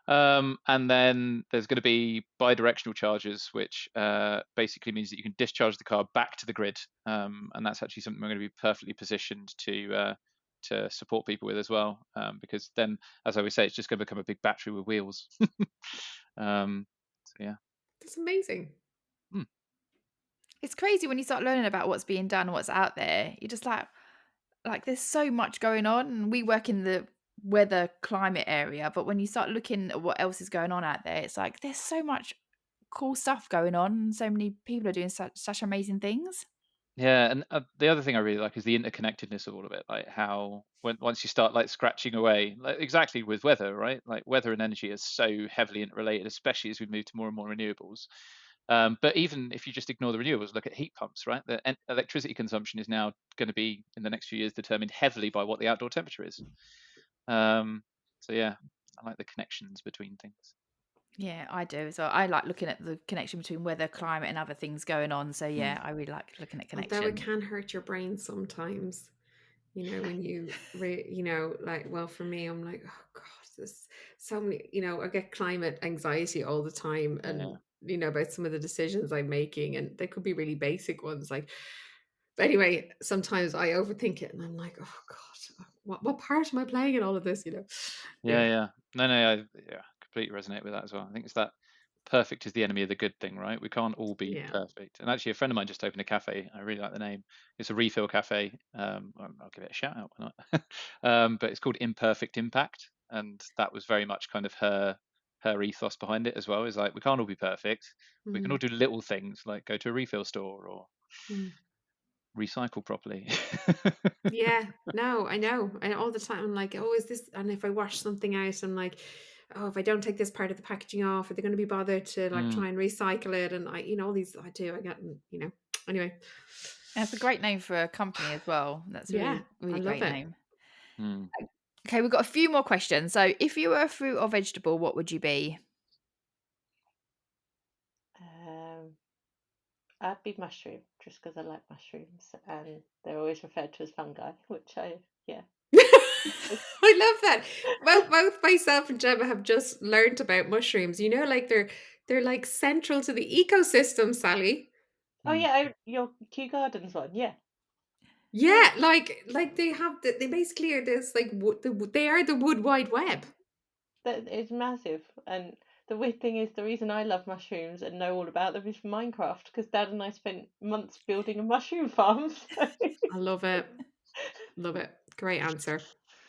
And then there's going to be bidirectional chargers, which basically means that you can discharge the car back to the grid, and that's actually something we're going to be perfectly positioned to support people with as well, because then, as I always say, it's just going to become a big battery with wheels. So yeah. That's amazing. Hmm. It's crazy when you start learning about what's being done and what's out there. You're just like there's so much going on. And we work in the weather climate area, but when you start looking at what else is going on out there, it's like there's so much cool stuff going on and so many people are doing such amazing things. Yeah, and the other thing I really like is the interconnectedness of all of it. Like how once you start like scratching away, like exactly with weather, right? Like weather and energy are so heavily interrelated, especially as we move to more and more renewables. But even if you just ignore the renewables, look at heat pumps, right? The electricity consumption is now going to be in the next few years determined heavily by what the outdoor temperature is. So yeah, I like the connections between things. Yeah, I do. So I like looking at the connection between weather, climate, and other things going on. So Mm. yeah, I really like looking at Although it connection. can hurt your brain sometimes, when like, well, for me, I'm like, oh God, there's so many, I get climate anxiety all the time, Yeah, and yeah. about some of the decisions I'm making, and they could be really basic ones, like. But anyway, sometimes I overthink it, and I'm like, oh God, what part am I playing in all of this? Yeah, Yeah, yeah. No, no, yeah, completely resonate with that as well. I think it's that perfect is the enemy of the good thing, right? We can't all be yeah. perfect. And actually, a friend of mine just opened a cafe. I really like the name. It's a refill cafe. I'll give it a shout out. Why not? But it's called Imperfect Impact, and that was very much kind of her ethos behind it as well. Is like we can't all be perfect. We can all Mm, do little things like go to a refill store or mm. recycle properly. Yeah, no, I know. And all the time I'm like, oh, is this? And if I wash something out, I'm like, oh, if I don't take this part of the packaging off, are they going to be bothered to like Mm, try and recycle it? And all these I get, anyway. And it's a great name for a company as well. That's a Yeah, really, I really love great it. name. mm. Okay, we've got a few more questions. So if you were a fruit or vegetable, what would you be? Um, I'd be mushroom just because I like mushrooms and they're always referred to as fungi, which yeah. I love that. Both myself and Gemma have just learned about mushrooms. Like they're like central to the ecosystem, Sally. Oh Mm. yeah, your Kew Gardens one, yeah. Yeah, Yeah, like they basically are this like they are the wood wide web. that is massive. And the weird thing is, the reason I love mushrooms and know all about them is from Minecraft, because Dad and I spent months building a mushroom farm. So. I love it. Love it. Great answer.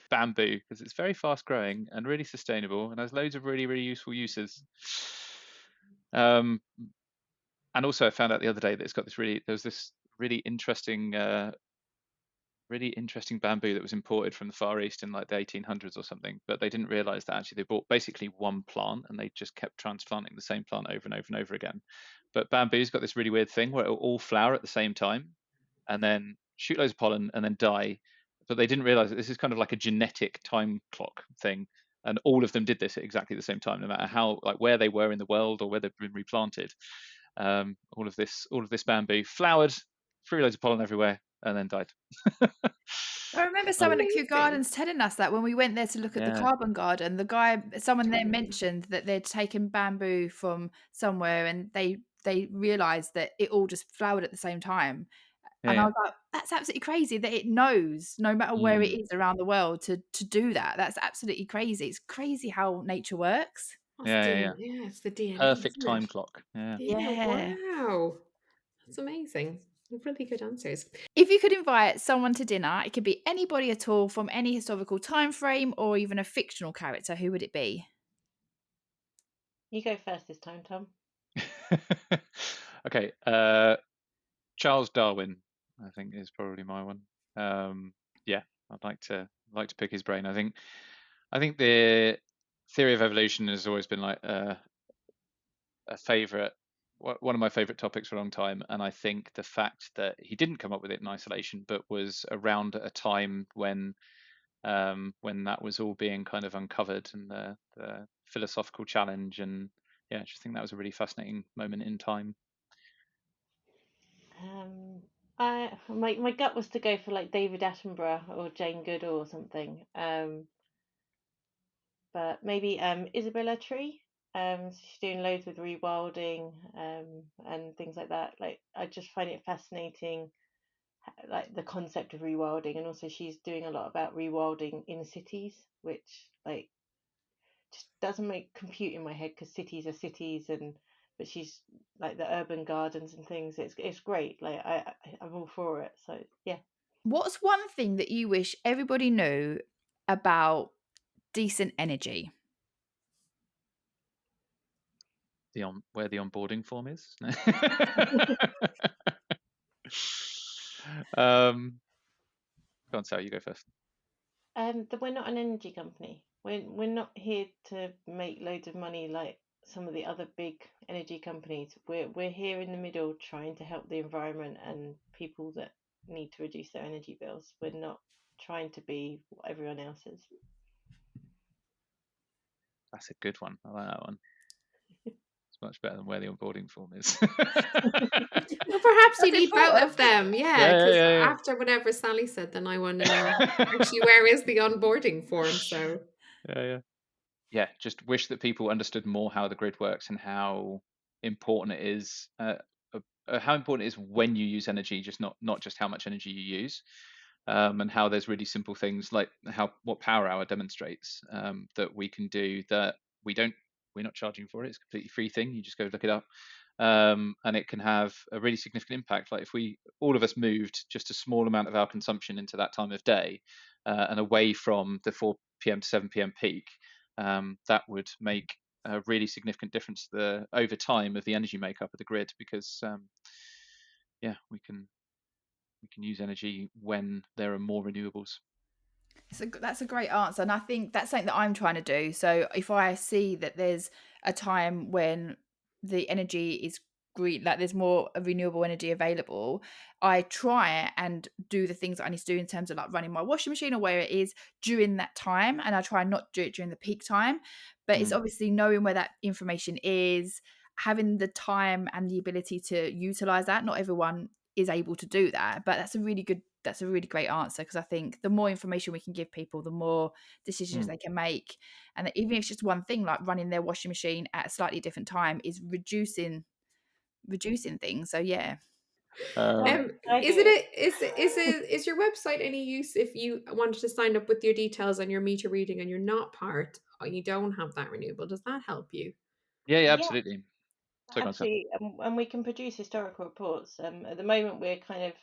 Bamboo because it's very fast growing and really sustainable and has loads of really, really useful uses. Um, and also, I found out the other day that there was this really interesting really interesting bamboo that was imported from the Far East in like the 1800s or something, but they didn't realize that actually they bought basically one plant and they just kept transplanting the same plant over and over and over again. But bamboo's got this really weird thing where it'll all flower at the same time and then shoot loads of pollen and then die. But they didn't realize that this is kind of like a genetic time clock thing. And all of them did this at exactly the same time, no matter how, like, where they were in the world or where they've been replanted. All of this bamboo flowered, threw loads of pollen everywhere, and then died. I remember That's Um, someone at Kew amazing. Gardens telling us that when we went there to look at the yeah, carbon garden, someone there Totally. mentioned that they'd taken bamboo from somewhere and they realized that it all just flowered at the same time. yeah, And I yeah. was like, that's absolutely crazy that it knows no matter where it Mm, is around the world to do that. That's absolutely crazy. It's crazy how nature works. That's yeah, yeah, yeah. DNA. Yeah, it's the DNA, Perfect isn't it? time clock. Yeah. Yeah, Yeah. wow. That's amazing. Really good answers. If you could invite someone to dinner, it could be anybody at all from any historical time frame or even a fictional character, who would it be? You go first this time, Tom. Okay. Charles Darwin, I think, is probably my one. Yeah, I'd like to pick his brain. I think the theory of evolution has always been like a favorite, one of my favorite topics for a long time, and I think the fact that he didn't come up with it in isolation, but was around at a time when that was all being kind of uncovered and the philosophical challenge, and yeah, I just think that was a really fascinating moment in time. Um, my gut was to go for like David Attenborough or Jane Goodall or something. But maybe Isabella Tree. She's doing loads with rewilding and things like that. Like I just find it fascinating, like the concept of rewilding, and also she's doing a lot about rewilding in cities, which like just doesn't make compute in my head because cities are cities, and but she's like the urban gardens and things. It's great. Like I'm all for it. So yeah. What's one thing that you wish everybody knew about decent energy? Where the onboarding form is. um, Go on, Sarah, you go first. That we're not an energy company. We're not here to make loads of money like some of the other big energy companies. We're here in the middle trying to help the environment and people that need to reduce their energy bills. We're not trying to be what everyone else is. That's a good one. I like that one. It's much better than where the onboarding form is. Well, perhaps you That's need both important. of them. Yeah, Yeah, because yeah, after whatever Sally said, then I want to know yeah, actually where is the onboarding form. So yeah, yeah. Yeah, just wish that people understood more how the grid works and how important it is. How important it is when you use energy, just not just how much energy you use, and how there's really simple things like what Power Hour demonstrates, that we can do that we don't we're not charging for it. It's a completely free thing. You just go look it up, and it can have a really significant impact. Like if we all of us moved just a small amount of our consumption into that time of day, and away from the 4 p.m. to 7 p.m. peak, that would make a really significant difference to the over time of the energy makeup of the grid, because yeah, we can use energy when there are more renewables. So that's a great answer. And I think that's something that I'm trying to do. So if I see that there's a time when the energy is green, like there's more renewable energy available, I try and do the things that I need to do in terms of like running my washing machine or where it is during that time. And I try not to do it during the peak time. But it's Mm, obviously knowing where that information is, having the time and the ability to utilize that. Not everyone is able to do that, but that's a really great answer, because I think the more information we can give people, the more decisions mm. they can make. And that even if it's just one thing like running their washing machine at a slightly different time is reducing things. So yeah. Um, I is do it it. is your website any use if you wanted to sign up with your details and your meter reading and you're not part or you don't have that renewable? Does that help you? yeah, yeah, Yeah, absolutely. So concept. absolutely, and we can produce historical reports. At the moment, we're kind of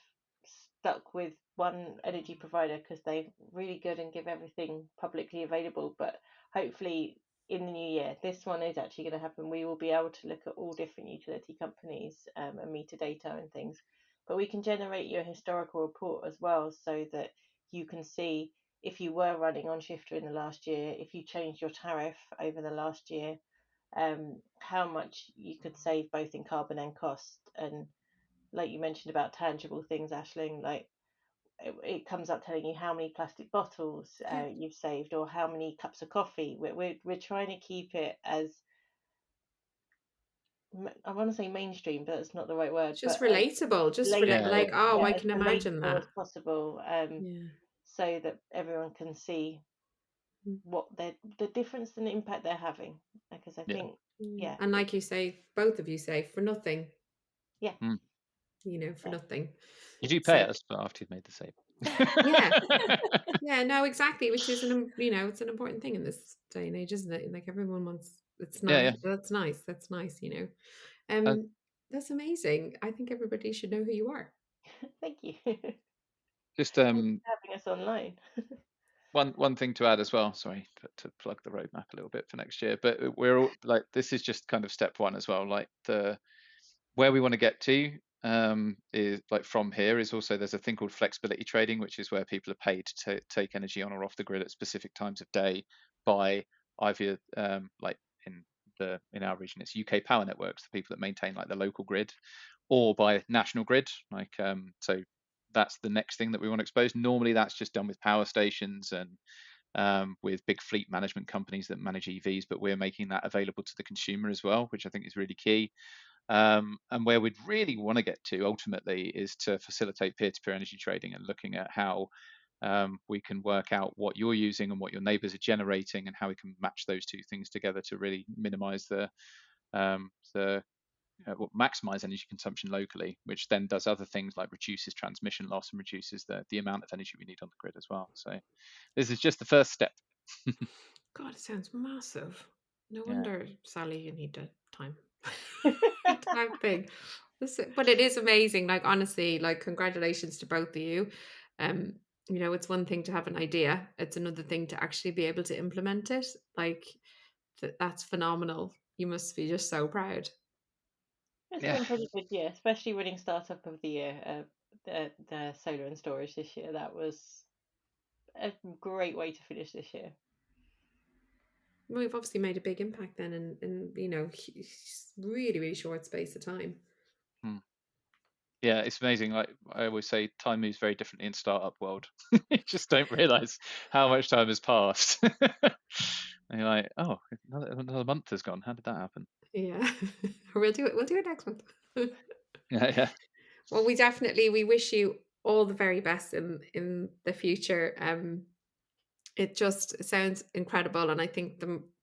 stuck with one energy provider because they're really good and give everything publicly available. But hopefully, in the new year, this one is actually going to happen. We will be able to look at all different utility companies and meter data and things. but we can generate you a historical report as well, so that you can see if you were running on shifter in the last year, if you changed your tariff over the last year, how much you could save both in carbon and cost. And like you mentioned about tangible things, Ashling, like it comes up telling you how many plastic bottles Yeah. you've saved, or how many cups of coffee. We're trying to keep it as, I want to say mainstream, but it's not the right word, Just but relatable. Yeah, Like, yeah, relatable, oh, yeah, I as can imagine relatable that. as possible, Yeah. so that everyone can see Mm. what the difference and the impact they're having. Because I yeah. think, Yeah. yeah, And like you say, both of you say, for nothing, yeah, Mm. for yeah. nothing. You do pay So us, but after you've made the save. yeah. Yeah, no, exactly, which is it's an important thing in this day and age, isn't it? Like everyone wants, it's Yeah, nice. yeah. That's nice. That's nice, Uh, That's amazing. I think everybody should know who you are. Thank you. Thanks just for having us online. one thing to add as well. Sorry to plug the roadmap a little bit for next year, but we're all like, this is just kind of step one as well. Like where we want to get to is like from here is also, there's a thing called flexibility trading, which is where people are paid to take energy on or off the grid at specific times of day by either like in our region it's UK Power Networks, the people that maintain like the local grid, or by National Grid. Like so that's the next thing that we want to expose. Normally that's just done with power stations and with big fleet management companies that manage EVs, but we're making that available to the consumer as well, which I think is really key. And where we'd really want to get to ultimately is to facilitate peer-to-peer energy trading, and looking at how we can work out what you're using and what your neighbors are generating, and how we can match those two things together to really minimize maximize energy consumption locally, which then does other things like reduces transmission loss and reduces the amount of energy we need on the grid as well. So this is just the first step. God, it sounds massive. No Yeah. wonder, Sally, you need a time. Time thing. But it is amazing. Like, honestly, like, congratulations to both of you. Um, it's one thing to have an idea, it's another thing to actually be able to implement it. Like, that's phenomenal. You must be just so proud. It's Yeah. been pretty good year, especially winning startup of the year, the solar and storage this year. That was a great way to finish this year. Well, we've obviously made a big impact then in really, really short space of time. Yeah, it's amazing. Like I always say, time moves very differently in startup world. You just don't realize how much time has passed. And you're like, oh, another month has gone. How did that happen? Yeah. We'll do it. We'll do it next month. Yeah, yeah. Well, we wish you all the very best in the future. It just sounds incredible, and I think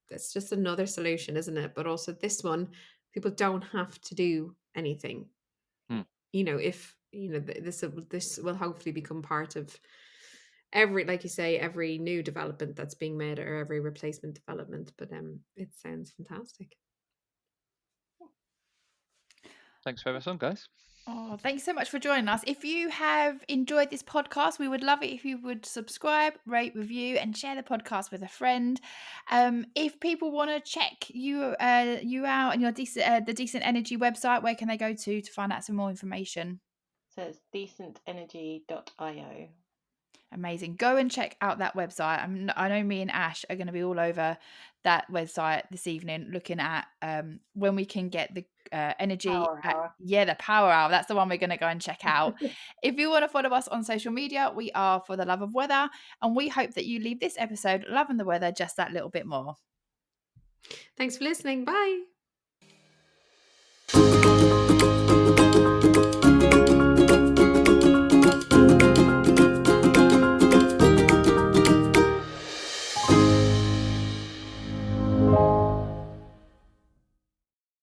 that's just another solution, isn't it? But also this one, people don't have to do anything. Hmm. If this will hopefully become part of every, like you say, every new development that's being made, or every replacement development. But it sounds fantastic. Thanks for having us on, guys. Oh, thanks so much for joining us. If you have enjoyed this podcast, we would love it if you would subscribe, rate, review, and share the podcast with a friend. If people want to check you out and your the Decent Energy website, where can they go to find out some more information? So it's decentenergy.io. Amazing. Go and check out that website. I know me and Ash are going to be all over that website this evening, looking at when we can get the energy. Power hour. The power hour. That's the one we're going to go and check out. If you want to follow us on social media, we are For the Love of Weather. And we hope that you leave this episode loving the weather just that little bit more. Thanks for listening. Bye.